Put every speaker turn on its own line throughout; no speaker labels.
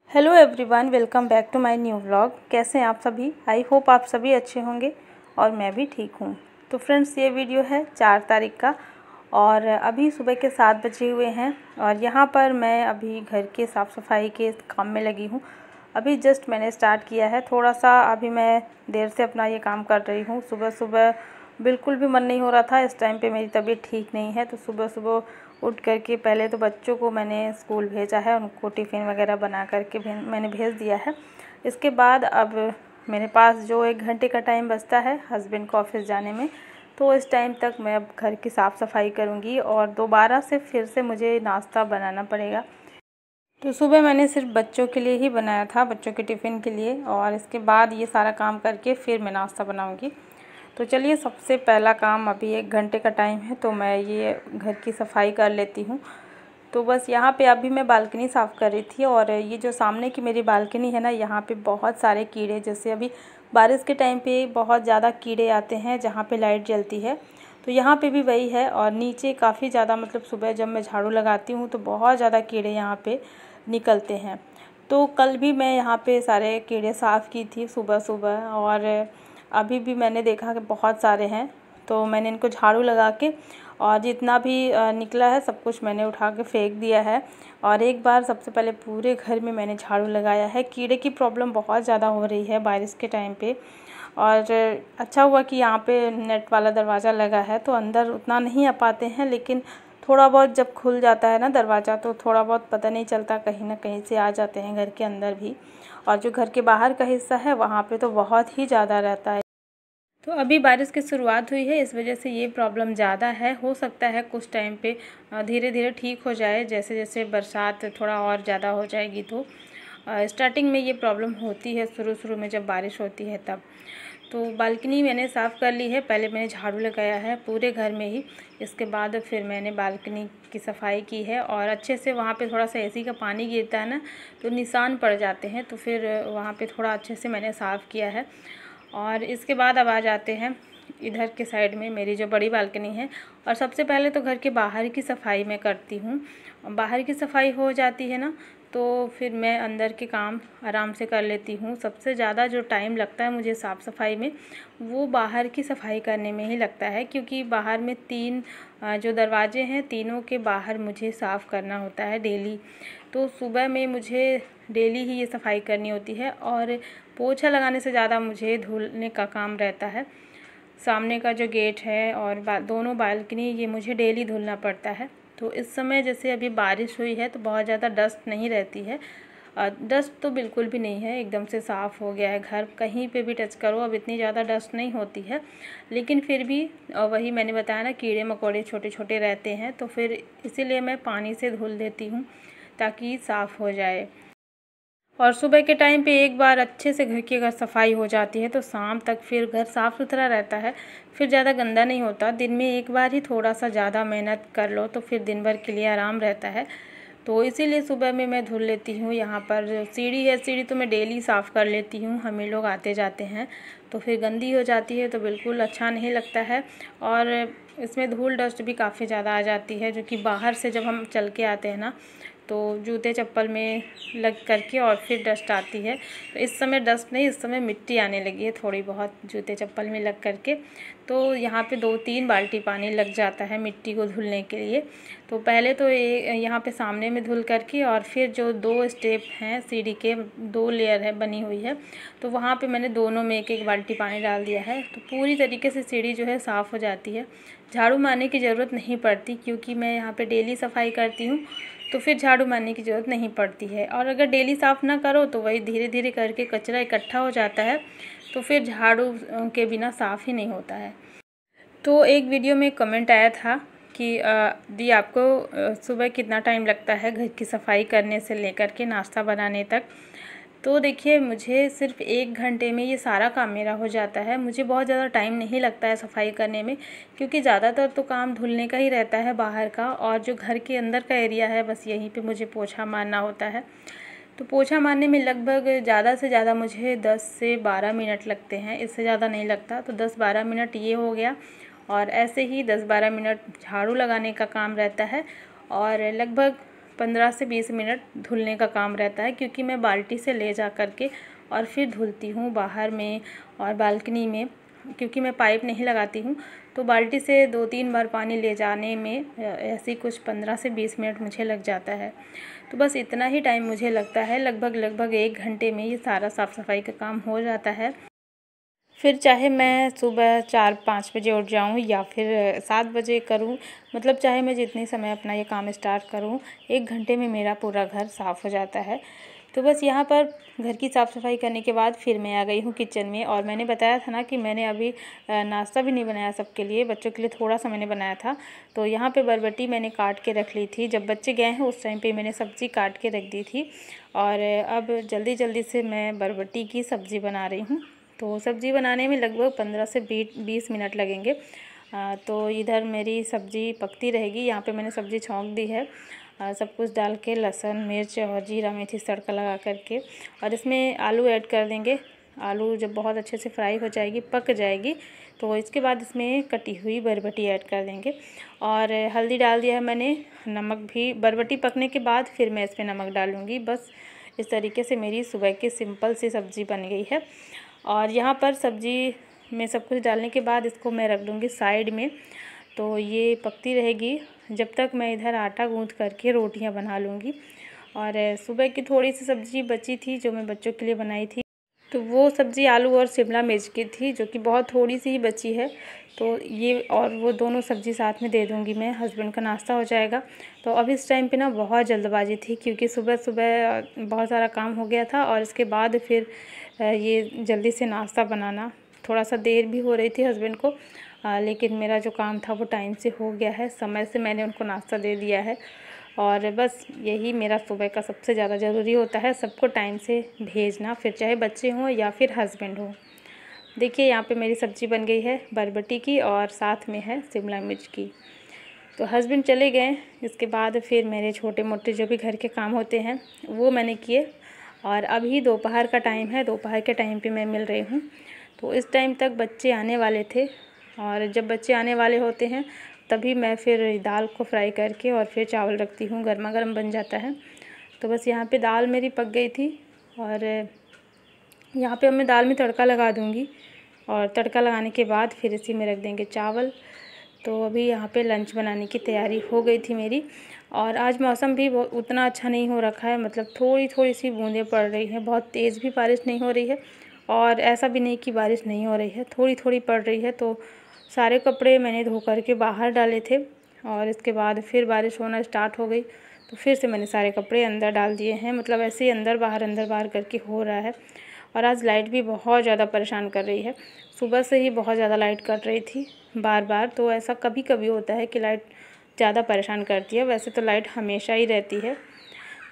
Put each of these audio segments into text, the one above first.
Hello everyone, welcome back to my new vlog. कैसे हैं आप सभी? आई होप आप सभी अच्छे होंगे और मैं भी ठीक हूँ। तो फ्रेंड्स, ये वीडियो है 4 तारीख का और अभी सुबह के 7 बजे हुए हैं और यहाँ पर मैं अभी घर के साफ़ सफाई के काम में लगी हूँ। अभी जस्ट मैंने स्टार्ट किया है, थोड़ा सा अभी मैं देर से अपना ये काम कर रही हूँ। सुबह सुबह बिल्कुल भी मन नहीं हो रहा था। इस टाइम पे मेरी तबीयत ठीक नहीं है, तो सुबह सुबह उठ करके पहले तो बच्चों को मैंने स्कूल भेजा है, उनको टिफ़िन वगैरह बना करके मैंने भेज दिया है। इसके बाद अब मेरे पास जो 1 घंटे का टाइम बचता है हस्बैंड को ऑफिस जाने में, तो इस टाइम तक मैं अब घर की साफ़ सफाई करूँगी और दोबारा से फिर से मुझे नाश्ता बनाना पड़ेगा। तो सुबह मैंने सिर्फ बच्चों के लिए ही बनाया था, बच्चों के टिफ़िन के लिए, और इसके बाद ये सारा काम करके फिर मैं नाश्ता बनाऊँगी। तो चलिए, सबसे पहला काम, अभी 1 घंटे का टाइम है तो मैं ये घर की सफाई कर लेती हूँ। तो बस यहाँ पे अभी मैं बालकनी साफ़ कर रही थी और ये जो सामने की मेरी बालकनी है ना, यहाँ पे बहुत सारे कीड़े, जैसे अभी बारिश के टाइम पे बहुत ज़्यादा कीड़े आते हैं जहाँ पे लाइट जलती है, तो यहाँ पे भी वही है। और नीचे काफ़ी ज़्यादा, मतलब सुबह जब मैं झाड़ू लगाती हूँ तो बहुत ज़्यादा कीड़े यहाँ पे निकलते हैं। तो कल भी मैं यहाँ पे सारे कीड़े साफ़ की थी सुबह सुबह, और अभी भी मैंने देखा कि बहुत सारे हैं, तो मैंने इनको झाड़ू लगा के और जितना भी निकला है सब कुछ मैंने उठा के फेंक दिया है। और एक बार सबसे पहले पूरे घर में मैंने झाड़ू लगाया है। कीड़े की प्रॉब्लम बहुत ज़्यादा हो रही है बारिश के टाइम पे, और अच्छा हुआ कि यहाँ पे नेट वाला दरवाज़ा लगा है, तो अंदर उतना नहीं आ पाते हैं, लेकिन थोड़ा बहुत जब खुल जाता है ना दरवाज़ा, तो थोड़ा बहुत पता नहीं चलता, कहीं ना कहीं से आ जाते हैं घर के अंदर भी। और जो घर के बाहर का हिस्सा है वहाँ पे तो बहुत ही ज़्यादा रहता है। तो अभी बारिश की शुरुआत हुई है, इस वजह से ये प्रॉब्लम ज़्यादा है। हो सकता है कुछ टाइम पे धीरे धीरे ठीक हो जाए, जैसे जैसे बरसात थोड़ा और ज़्यादा हो जाएगी। तो स्टार्टिंग में ये प्रॉब्लम होती है, शुरू शुरू में जब बारिश होती है तब। तो बालकनी मैंने साफ़ कर ली है, पहले मैंने झाड़ू लगाया है पूरे घर में ही, इसके बाद फिर मैंने बालकनी की सफाई की है। और अच्छे से वहाँ पे थोड़ा सा एसी का पानी गिरता है ना, तो निशान पड़ जाते हैं, तो फिर वहाँ पे थोड़ा अच्छे से मैंने साफ़ किया है। और इसके बाद अब आ जाते हैं इधर के साइड में, मेरी जो बड़ी बालकनी है। और सबसे पहले तो घर के बाहर की सफाई मैं करती हूँ। बाहर की सफाई हो जाती है ना, तो फिर मैं अंदर के काम आराम से कर लेती हूँ। सबसे ज़्यादा जो टाइम लगता है मुझे साफ़ सफाई में, वो बाहर की सफाई करने में ही लगता है, क्योंकि बाहर में 3 जो दरवाजे हैं, तीनों के बाहर मुझे साफ़ करना होता है डेली। तो सुबह में मुझे डेली ही ये सफाई करनी होती है, और पोछा लगाने से ज़्यादा मुझे धुलने का काम रहता है। सामने का जो गेट है और दोनों बालकनी, ये मुझे डेली धुलना पड़ता है। तो इस समय जैसे अभी बारिश हुई है तो बहुत ज़्यादा डस्ट नहीं रहती है, डस्ट तो बिल्कुल भी नहीं है, एकदम से साफ़ हो गया है घर। कहीं पे भी टच करो अब इतनी ज़्यादा डस्ट नहीं होती है, लेकिन फिर भी वही मैंने बताया ना, कीड़े मकोड़े छोटे छोटे रहते हैं, तो फिर इसीलिए मैं पानी से धुल देती हूँ ताकि साफ़ हो जाए। और सुबह के टाइम पे एक बार अच्छे से घर की अगर सफाई हो जाती है तो शाम तक फिर घर साफ़ सुथरा रहता है, फिर ज़्यादा गंदा नहीं होता। दिन में एक बार ही थोड़ा सा ज़्यादा मेहनत कर लो तो फिर दिन भर के लिए आराम रहता है। तो इसीलिए सुबह में मैं धुल लेती हूँ। यहाँ पर सीढ़ी है, सीढ़ी तो मैं डेली साफ़ कर लेती हूँ, हमें लोग आते जाते हैं, तो फिर गंदी हो जाती है तो बिल्कुल अच्छा नहीं लगता है। और इसमें धूल डस्ट भी काफ़ी ज़्यादा आ जाती है, जो कि बाहर से जब हम चल के आते हैं ना, तो जूते चप्पल में लग करके और फिर डस्ट आती है। तो इस समय डस्ट नहीं, इस समय मिट्टी आने लगी है थोड़ी बहुत जूते चप्पल में लग करके, तो यहाँ पे 2-3 बाल्टी पानी लग जाता है मिट्टी को धुलने के लिए। तो पहले तो यहाँ पे सामने में धुल करके, और फिर जो 2 स्टेप हैं सीढ़ी के, 2 लेयर है बनी हुई है, तो वहाँ पे मैंने दोनों में 1-1 बाल्टी पानी डाल दिया है, तो पूरी तरीके से सीढ़ी जो है साफ़ हो जाती है। झाड़ू मारने की ज़रूरत नहीं पड़ती, क्योंकि मैं यहाँ पे डेली सफाई करती हूँ, तो फिर झाड़ू मारने की ज़रूरत नहीं पड़ती है। और अगर डेली साफ़ ना करो तो वही धीरे धीरे करके कचरा इकट्ठा हो जाता है, तो फिर झाड़ू के बिना साफ़ ही नहीं होता है। तो एक वीडियो में कमेंट आया था कि दी, आपको सुबह कितना टाइम लगता है घर की सफाई करने से लेकर के नाश्ता बनाने तक। तो देखिए, मुझे सिर्फ 1 घंटे में ये सारा काम मेरा हो जाता है। मुझे बहुत ज़्यादा टाइम नहीं लगता है सफाई करने में, क्योंकि ज़्यादातर तो काम धुलने का ही रहता है बाहर का, और जो घर के अंदर का एरिया है बस यहीं पे मुझे पोछा मारना होता है। तो पोछा मारने में लगभग ज़्यादा से ज़्यादा मुझे 10 से 12 मिनट लगते हैं, इससे ज़्यादा नहीं लगता। तो 10-12 मिनट ये हो गया, और ऐसे ही 10-12 मिनट झाड़ू लगाने का काम रहता है, और लगभग 15 से 20 मिनट धुलने का काम रहता है, क्योंकि मैं बाल्टी से ले जा कर के और फिर धुलती हूँ बाहर में और बालकनी में, क्योंकि मैं पाइप नहीं लगाती हूँ। तो बाल्टी से 2-3 बार पानी ले जाने में ऐसे कुछ 15 से 20 मिनट मुझे लग जाता है। तो बस इतना ही टाइम मुझे लगता है, लगभग 1 घंटे में ये सारा साफ़ सफाई का काम हो जाता है। फिर चाहे मैं सुबह 4-5 बजे उठ जाऊँ या फिर 7 बजे करूँ, मतलब चाहे मैं जितने समय अपना ये काम स्टार्ट करूँ, 1 घंटे में मेरा पूरा घर साफ़ हो जाता है। तो बस यहाँ पर घर की साफ़ सफाई करने के बाद फिर मैं आ गई हूँ किचन में। और मैंने बताया था ना कि मैंने अभी नाश्ता भी नहीं बनाया सबके लिए, बच्चों के लिए थोड़ा सा मैंने बनाया था। तो यहाँ पे बरबटी मैंने काट के रख ली थी, जब बच्चे गए हैं उस टाइम पे मैंने सब्ज़ी काट के रख दी थी। और अब जल्दी जल्दी से मैं बरबटी की सब्ज़ी बना रही हूँ। तो सब्ज़ी बनाने में लगभग 15 से 20 मिनट लगेंगे। तो इधर मेरी सब्ज़ी पकती रहेगी। यहाँ पे मैंने सब्ज़ी छौंक दी है, सब कुछ डाल के लहसुन मिर्च और जीरा मेथी तड़का लगा करके, और इसमें आलू ऐड कर देंगे। आलू जब बहुत अच्छे से फ्राई हो जाएगी, पक जाएगी, तो इसके बाद इसमें कटी हुई बरबटी ऐड कर देंगे। और हल्दी डाल दिया है मैंने, नमक भी। बरबटी पकने के बाद फिर मैं इसमें नमक डालूँगी। बस इस तरीके से मेरी सुबह की सिंपल सी सब्ज़ी बन गई है। और यहाँ पर सब्ज़ी में सब कुछ डालने के बाद इसको मैं रख दूँगी साइड में। तो ये पकती रहेगी जब तक मैं इधर आटा गूँथ करके रोटियाँ बना लूँगी। और सुबह की थोड़ी सी सब्ज़ी बची थी जो मैं बच्चों के लिए बनाई थी, तो वो सब्ज़ी आलू और शिमला मिर्च की थी, जो कि बहुत थोड़ी सी ही बची है। तो ये और वो दोनों सब्ज़ी साथ में दे दूँगी मैं, हस्बैंड का नाश्ता हो जाएगा। तो अब इस टाइम पे ना बहुत जल्दबाजी थी, क्योंकि सुबह सुबह बहुत सारा काम हो गया था, और इसके बाद फिर ये जल्दी से नाश्ता बनाना, थोड़ा सा देर भी हो रही थी हस्बैंड को, लेकिन मेरा जो काम था वो टाइम से हो गया है, समय से मैंने उनको नाश्ता दे दिया है। और बस यही मेरा सुबह का सबसे ज़्यादा ज़रूरी होता है, सबको टाइम से भेजना, फिर चाहे बच्चे हों या फिर हस्बैंड हो। देखिए यहाँ पे मेरी सब्ज़ी बन गई है बरबटी की, और साथ में है शिमला मिर्च की। तो हस्बैंड चले गए, इसके बाद फिर मेरे छोटे मोटे जो भी घर के काम होते हैं वो मैंने किए। और अभी दोपहर का टाइम है, दोपहर के टाइम पे मैं मिल रही हूँ। तो इस टाइम तक बच्चे आने वाले थे, और जब बच्चे आने वाले होते हैं तभी मैं फिर दाल को फ्राई करके और फिर चावल रखती हूँ, गर्मा गर्म बन जाता है। तो बस यहाँ पे दाल मेरी पक गई थी, और यहाँ पे अब मैं दाल में तड़का लगा दूँगी, और तड़का लगाने के बाद फिर इसी में रख देंगे चावल। तो अभी यहाँ पे लंच बनाने की तैयारी हो गई थी मेरी। और आज मौसम भी उतना अच्छा नहीं हो रखा है, मतलब थोड़ी थोड़ी सी बूंदें पड़ रही हैं, बहुत तेज़ भी बारिश नहीं हो रही है, और ऐसा भी नहीं कि बारिश नहीं हो रही है, थोड़ी थोड़ी पड़ रही है। तो सारे कपड़े मैंने धो करके बाहर डाले थे, और इसके बाद फिर बारिश होना स्टार्ट हो गई, तो फिर से मैंने सारे कपड़े अंदर डाल दिए हैं, मतलब ऐसे ही अंदर बाहर करके हो रहा है। और आज लाइट भी बहुत ज़्यादा परेशान कर रही है, सुबह से ही बहुत ज़्यादा लाइट कट रही थी बार बार। तो ऐसा कभी कभी होता है कि लाइट ज़्यादा परेशान करती है, वैसे तो लाइट हमेशा ही रहती है।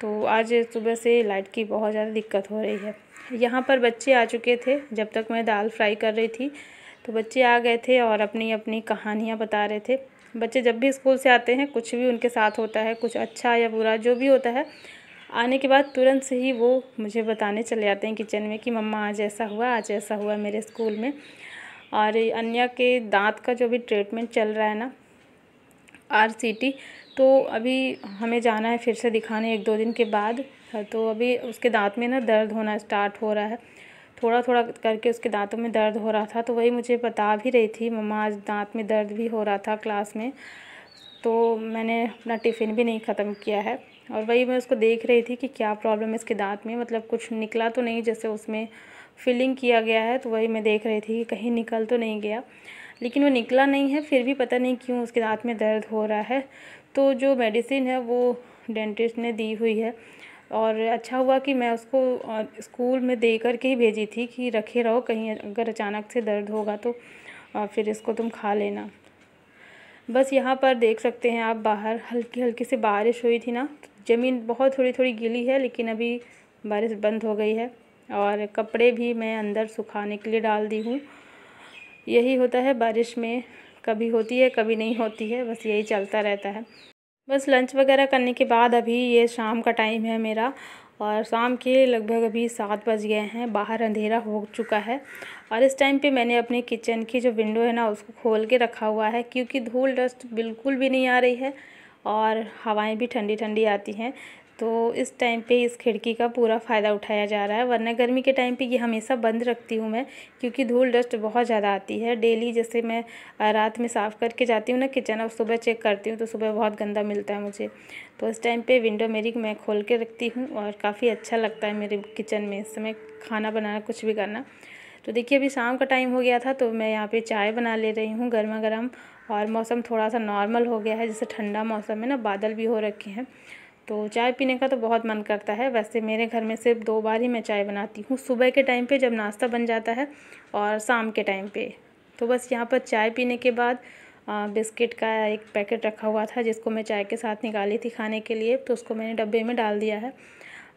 तो आज सुबह से लाइट की बहुत ज़्यादा दिक्कत हो रही है। यहाँ पर बच्चे आ चुके थे जब तक मैं दाल फ्राई कर रही थी, तो बच्चे आ गए थे और अपनी अपनी कहानियाँ बता रहे थे। बच्चे जब भी स्कूल से आते हैं, कुछ भी उनके साथ होता है, कुछ अच्छा या बुरा जो भी होता है, आने के बाद तुरंत से ही वो मुझे बताने चले जाते हैं किचन में कि मम्मा आज ऐसा हुआ, आज ऐसा हुआ मेरे स्कूल में। और अन्या के दांत का जो भी ट्रीटमेंट चल रहा है ना, RCT, तो अभी हमें जाना है फिर से दिखाने 1-2 दिन के बाद। तो अभी उसके दांत में ना दर्द होना स्टार्ट हो रहा है, थोड़ा थोड़ा करके उसके दांतों में दर्द हो रहा था। तो वही मुझे बता भी रही थी, मम्मा आज दांत में दर्द भी हो रहा था क्लास में। तो मैंने अपना टिफ़िन भी नहीं ख़त्म किया है, और वही मैं उसको देख रही थी कि क्या प्रॉब्लम है इसके दांत में, मतलब कुछ निकला तो नहीं, जैसे उसमें फिलिंग किया गया है, तो वही मैं देख रही थी कि कहीं निकल तो नहीं गया। लेकिन वो निकला नहीं है, फिर भी पता नहीं क्यों उसके दांत में दर्द हो रहा है। तो जो मेडिसिन है वो डेंटिस्ट ने दी हुई है, और अच्छा हुआ कि मैं उसको स्कूल में दे कर के ही भेजी थी कि रखे रहो, कहीं अगर अचानक से दर्द होगा तो फिर इसको तुम खा लेना। बस यहाँ पर देख सकते हैं आप, बाहर हल्की हल्की से बारिश हुई थी ना, ज़मीन बहुत थोड़ी थोड़ी गीली है, लेकिन अभी बारिश बंद हो गई है। और कपड़े भी मैं अंदर सुखाने के लिए डाल दी हूँ। यही होता है बारिश में, कभी होती है कभी नहीं होती है, बस यही चलता रहता है। बस लंच वगैरह करने के बाद अभी ये शाम का टाइम है मेरा, और शाम के लगभग अभी 7 बज गए हैं, बाहर अंधेरा हो चुका है। और इस टाइम पे मैंने अपने किचन की जो विंडो है ना उसको खोल के रखा हुआ है, क्योंकि धूल डस्ट बिल्कुल भी नहीं आ रही है, और हवाएं भी ठंडी ठंडी आती हैं। तो इस टाइम पे इस खिड़की का पूरा फ़ायदा उठाया जा रहा है, वरना गर्मी के टाइम पे ये हमेशा बंद रखती हूँ मैं, क्योंकि धूल डस्ट बहुत ज़्यादा आती है। डेली जैसे मैं रात में साफ़ करके जाती हूँ ना किचन, और सुबह चेक करती हूँ तो सुबह बहुत गंदा मिलता है मुझे। तो इस टाइम पे विंडो मेरी मैं खोल के रखती हूँ और काफ़ी अच्छा लगता है मेरे किचन में इस समय खाना बनाना, कुछ भी करना। तो देखिए अभी शाम का टाइम हो गया था, तो मैं यहाँ पे चाय बना ले रही हूँ गर्मा गर्म। और मौसम थोड़ा सा नॉर्मल हो गया है, जैसे ठंडा मौसम है ना, बादल भी हो रखे हैं, तो चाय पीने का तो बहुत मन करता है। वैसे मेरे घर में सिर्फ 2 बार ही मैं चाय बनाती हूँ, सुबह के टाइम पे जब नाश्ता बन जाता है और शाम के टाइम पे। तो बस यहाँ पर चाय पीने के बाद बिस्किट का एक पैकेट रखा हुआ था, जिसको मैं चाय के साथ निकाली थी खाने के लिए, तो उसको मैंने डब्बे में डाल दिया है,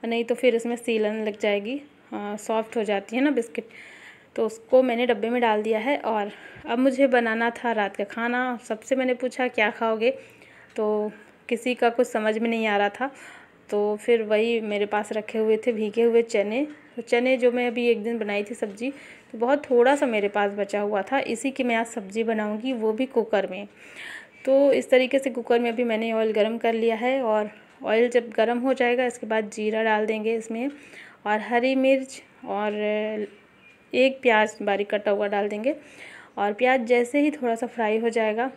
नहीं तो फिर इसमें सीलन लग जाएगी, सॉफ्ट हो जाती है ना बिस्किट। तो उसको मैंने डब्बे में डाल दिया है। और अब मुझे बनाना था रात का खाना। सबसे मैंने पूछा क्या खाओगे, तो किसी का कुछ समझ में नहीं आ रहा था, तो फिर वही मेरे पास रखे हुए थे भीगे हुए चने। तो चने जो मैं अभी एक दिन बनाई थी सब्ज़ी, तो बहुत थोड़ा सा मेरे पास बचा हुआ था, इसी की मैं आज सब्ज़ी बनाऊंगी, वो भी कुकर में। तो इस तरीके से कुकर में अभी मैंने ऑयल गरम कर लिया है, और ऑयल जब गरम हो जाएगा इसके बाद जीरा डाल देंगे इसमें, और हरी मिर्च और एक प्याज बारीक कटा हुआ डाल देंगे। और प्याज जैसे ही थोड़ा सा फ्राई हो जाएगा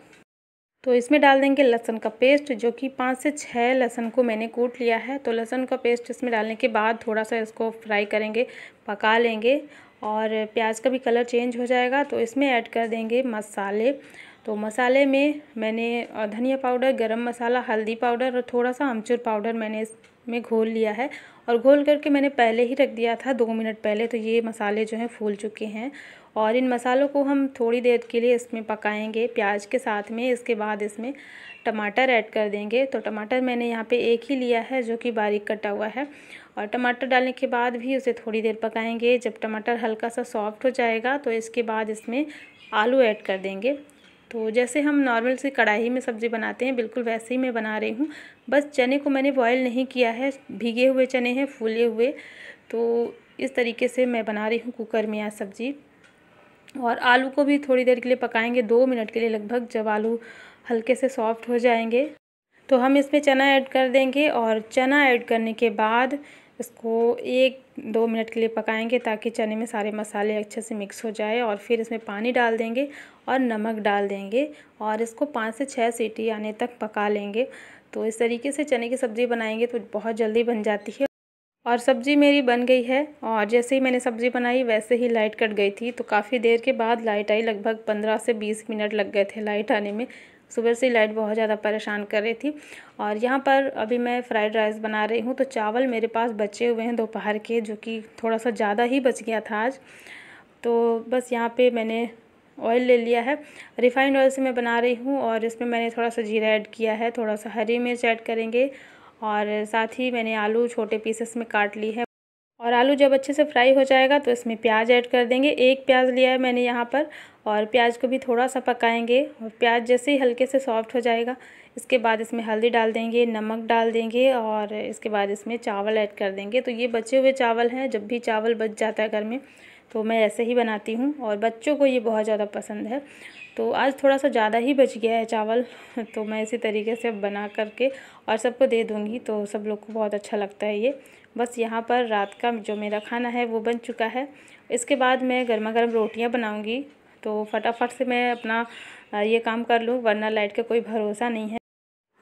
तो इसमें डाल देंगे लहसुन का पेस्ट, जो कि 5 से 6 लहसुन को मैंने कूट लिया है। तो लहसुन का पेस्ट इसमें डालने के बाद थोड़ा सा इसको फ्राई करेंगे, पका लेंगे, और प्याज का भी कलर चेंज हो जाएगा तो इसमें ऐड कर देंगे मसाले। तो मसाले में मैंने धनिया पाउडर, गरम मसाला, हल्दी पाउडर और थोड़ा सा अमचूर पाउडर मैंने इसमें घोल लिया है, और घोल करके मैंने पहले ही रख दिया था 2 मिनट पहले। तो ये मसाले जो हैं फूल चुके हैं, और इन मसालों को हम थोड़ी देर के लिए इसमें पकाएंगे प्याज के साथ में। इसके बाद इसमें टमाटर ऐड कर देंगे। तो टमाटर मैंने यहाँ पे एक ही लिया है जो कि बारीक कटा हुआ है, और टमाटर डालने के बाद भी उसे थोड़ी देर पकाएंगे। जब टमाटर हल्का सा सॉफ्ट हो जाएगा तो इसके बाद इसमें आलू ऐड कर देंगे। तो जैसे हम नॉर्मल से कढ़ाई में सब्ज़ी बनाते हैं बिल्कुल वैसे ही मैं बना रही हूँ, बस चने को मैंने बॉयल नहीं किया है, भीगे हुए चने हैं फूले हुए। तो इस तरीके से मैं बना रही हूँ कुकर में आज सब्ज़ी। और आलू को भी थोड़ी देर के लिए पकाएंगे, 2 मिनट के लिए लगभग। जब आलू हल्के से सॉफ्ट हो जाएंगे तो हम इसमें चना ऐड कर देंगे, और चना ऐड करने के बाद इसको 1-2 मिनट के लिए पकाएंगे ताकि चने में सारे मसाले अच्छे से मिक्स हो जाए। और फिर इसमें पानी डाल देंगे और नमक डाल देंगे, और इसको 5 से 6 सीटी आने तक पका लेंगे। तो इस तरीके से चने की सब्ज़ी बनाएंगे तो बहुत जल्दी बन जाती है। और सब्ज़ी मेरी बन गई है, और जैसे ही मैंने सब्ज़ी बनाई वैसे ही लाइट कट गई थी। तो काफ़ी देर के बाद लाइट आई, लगभग 15 से 20 मिनट लग गए थे लाइट आने में। सुबह से लाइट बहुत ज़्यादा परेशान कर रही थी। और यहाँ पर अभी मैं फ़्राइड राइस बना रही हूँ। तो चावल मेरे पास बचे हुए हैं दोपहर के, जो कि थोड़ा सा ज़्यादा ही बच गया था आज। तो बस यहाँ पे मैंने ऑयल ले लिया है, रिफ़ाइंड ऑयल से मैं बना रही हूँ, और इसमें मैंने थोड़ा सा जीरा ऐड किया है, थोड़ा सा हरी मिर्च ऐड करेंगे, और साथ ही मैंने आलू छोटे पीसेस में काट ली है। और आलू जब अच्छे से फ्राई हो जाएगा तो इसमें प्याज ऐड कर देंगे। 1 प्याज लिया है मैंने यहाँ पर, और प्याज को भी थोड़ा सा पकाएंगे। और प्याज जैसे ही हल्के से सॉफ्ट हो जाएगा इसके बाद इसमें हल्दी डाल देंगे, नमक डाल देंगे, और इसके बाद इसमें चावल ऐड कर देंगे। तो ये बचे हुए चावल हैं, जब भी चावल बच जाता है घर में तो मैं ऐसे ही बनाती हूँ, और बच्चों को ये बहुत ज़्यादा पसंद है। तो आज थोड़ा सा ज़्यादा ही बच गया है चावल, तो मैं इसी तरीके से बना करके और सबको दे दूँगी, तो सब लोग को बहुत अच्छा लगता है ये। बस यहाँ पर रात का जो मेरा खाना है वो बन चुका है। इसके बाद मैं गर्मा गर्म रोटियाँ बनाऊँगी, तो फटाफट से मैं अपना ये काम कर लूँ, वरना लाइट का कोई भरोसा नहीं है।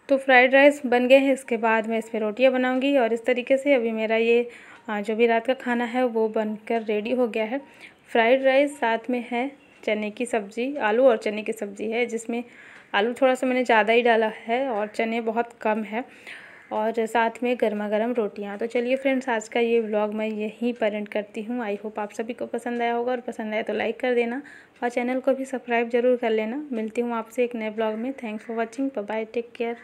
तो फ्राइड राइस बन गए हैं, इसके बाद मैं इसमें रोटियाँ बनाऊँगी, और इस तरीके से अभी मेरा ये जो भी रात का खाना है वो बनकर रेडी हो गया है। फ्राइड राइस साथ में है चने की सब्ज़ी, आलू और चने की सब्ज़ी है, जिसमें आलू थोड़ा सा मैंने ज़्यादा ही डाला है और चने बहुत कम है, और साथ में गर्मा गर्म रोटियां। तो चलिए फ्रेंड्स, आज का ये व्लॉग मैं यहीं पर एंड करती हूँ। आई होप आप सभी को पसंद आया होगा, और पसंद आया तो लाइक कर देना, और चैनल को भी सब्सक्राइब ज़रूर कर लेना। मिलती हूँ आपसे एक नए व्लॉग में। Thanks for watching, bye bye, take care.